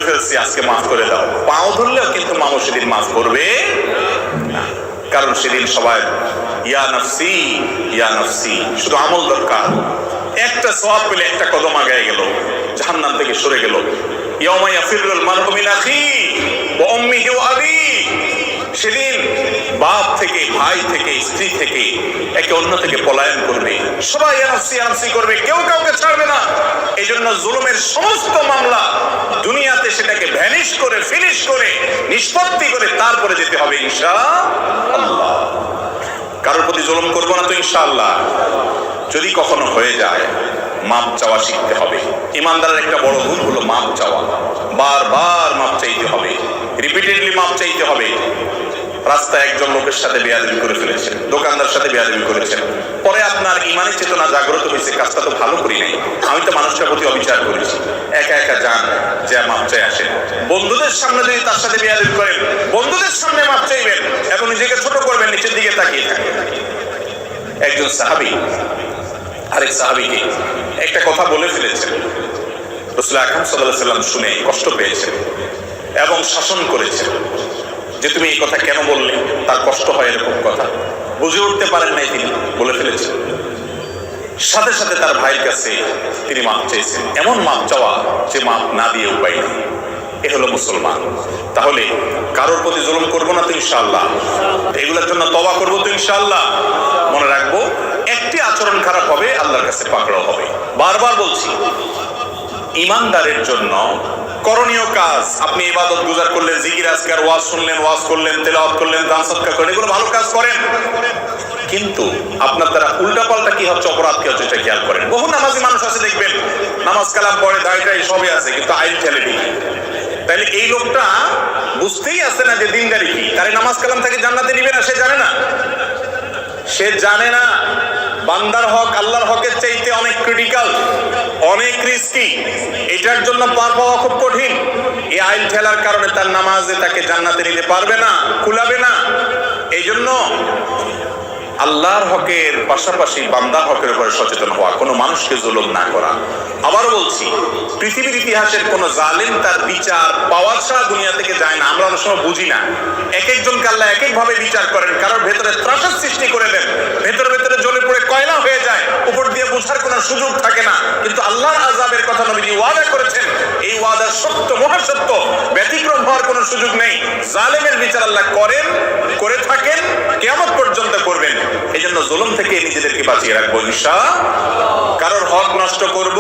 ফেলছি, আজকে মাফ করে দাও, পাও ধরলেও কিন্তু মামু সেদিন মাফ করবে না। কারণ সেদিন সবাই ইয়া নফসি ইয়া নফসি, শুধু আমল দরকার। একটা সওয়াব পেলে একটা কদম আগায় গেল, জাহান্নাম থেকে সরে গেল। ইয়াউমা ইয়াফিরুল মারউ মিন আখিহি ওয়া উম্মিহি ওয়া আবিহি, সেদিন বাপ থেকে, ভাই থেকে, স্ত্রী থেকে, একে অন্য থেকে পলায়ন করবে, সবাই ইয়া নফসি ইয়া নফসি করবে, কেউ কাউকে ছাড়বে না। এই জন্য জুলুমের সমস্ত মামলা দুনিয়াতে সেটাকে ভ্যানিশ করে, ফিনিশ করে, নিষ্পত্তি করে তারপরে যেতে হবে ইনশাআল্লাহ। কারোর প্রতি জুলুম করবো না তো ইনশাআল্লাহ। যদি কখনো হয়ে যায়, মাপ চাওয়া শিখতে হবে। ইমানদারের একটা বড় ভুল হলো মাপ চাওয়া। বারবার মাপ চাইতে হবে, রিপিটেডলি মাপ চাইতে হবে। রাস্তায় একজন লোকের সাথে বেয়াদবি করে ফেলেছেন, দোকানদার সাথে বেয়াদবি করেছেন, পরে আপনার ইমানের চেতনা জাগ্রত হয়েছে, কাজটা তো ভালো করি নাই, আমি তো মানুষটার প্রতি অবিচার করেছি। একা একা যান, যে মাপ চাই আসেন। বন্ধুদের সামনে যদি তার সাথে বেয়াদবি করেন, বন্ধুদের সামনে মাপ চাইবেন এবং নিজেকে ছোট করবেন, নিচের দিকে তাকিয়ে থাকবেন। একজন সাহাবী আরেক সাহাবীকে একটা কথা বলে ফেলেছেন, রাসূল আকরাম সাল্লাল্লাহু আলাইহি ওয়াসাল্লাম শুনে কষ্ট পেয়েছেন এবং শাসন করেছেন যে তুমি এই কথা কেন বললে, তার কষ্ট হয় এরকম কথা, বুঝে উঠতে পারেন নাই, তিনি বলে ফেলেছেন। সাথে সাথে তার ভাইয়ের কাছে তিনি মাপ চেয়েছেন। এমন মাপ চাওয়া যে মাপ না দিয়ে উপায় নেই, এ হলো মুসলমান। তাহলে কারোর প্রতি জুলুম করবো না তো ইনশাআল্লাহ, এগুলোর জন্য তওবা করবো তো ইনশাআল্লাহ। মনে রাখবো, একটি আচরণ খারাপ হবে, আল্লাহর কাছে পাকড়াও হবে। বারবার বলছি, ইমানদারের জন্য করণীয় কাজ, আপনি ইবাদত গুজার করলেন, জিকির আজকার, ওয়াজ শুনলেন, ওয়াজ করলেন, তেলাওয়াত করলেন, দান সদকা করলেন, এগুলো ভালো কাজ করেন, কিন্তু আপনার দ্বারা উল্টাপাল্টা কি হচ্ছে, অপরাধ কি হচ্ছে, এটা খেয়াল করেন। বহু নামাজি মানুষ আছে, দেখবেন নামাজ কালাম পড়ে, দাড়িটাই সবই আছে, কিন্তু আইন খেলে ঠিক। তাইলে এই লোকটা বুঝতেই আসে না যে দিনদারি কি। তার নামাজ কালাম থেকে জান্নাতে নিবে না, সে জানে না। সে জানে না বান্দার হক আল্লাহর হকের চাইতে অনেক ক্রিটিক্যাল, অনেক রিস্কি, এটার জন্য পার পাওয়া খুব কঠিন। এই আইন ঠেলার কারণে তার নামাজে তাকে জান্নাতে নিতে পারবে না, কুলাবে না। এই জন্য আল্লাহর হকের পাশাপাশি বান্দার হকের উপরে সচেতন হওয়া, কোনো মানুষকে জুলুম না করা। আবারও বলছি, পৃথিবীর ইতিহাসের কোন জালিম তার বিচার পাওয়া ছাড়া দুনিয়া থেকে যায় না। আমরা অনেক সময় বুঝি না, এক একজনকে আল্লাহ এক এক ভাবে বিচার করেন। কারোর ভেতরে ত্রাসের সৃষ্টি করে দেন, ভেতরে ভেতরে জ্বলে পড়ে কয়লা হয়ে যায়, উপর দিয়ে বোঝার কোনো সুযোগ থাকে না। কিন্তু আল্লাহর আযাবের কথা নবীজি ওয়াদা করেছেন, এই ওয়াদা সত্য, মহাসত্য, ব্যতিক্রম হওয়ার কোনো সুযোগ নেই। জালেমের বিচার আল্লাহ করেন, করে থাকেন, কিয়ামত পর্যন্ত করবেন। এই জন্য জুলুম থেকে নিজেদেরকে বাঁচিয়ে রাখবো ইনশাআল্লাহ। কারোর হক নষ্ট করব